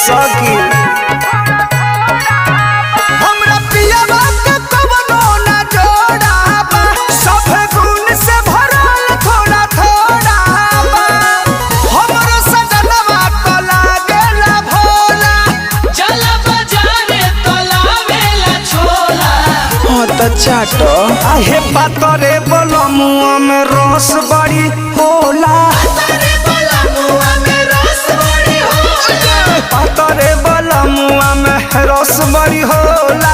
सकी हमरा पियावा के कवनो ना जोड़ा बा सब गुण से भरल थोड़ा थोड़ा बा हमरो सजनवा तो लागेला भोला चल बाजारे तो लावेला छोला हां त चाटो आहे पातरे बलमुआ में रस बड़ी होला पातरे बलमुआ में रस बड़ी होला।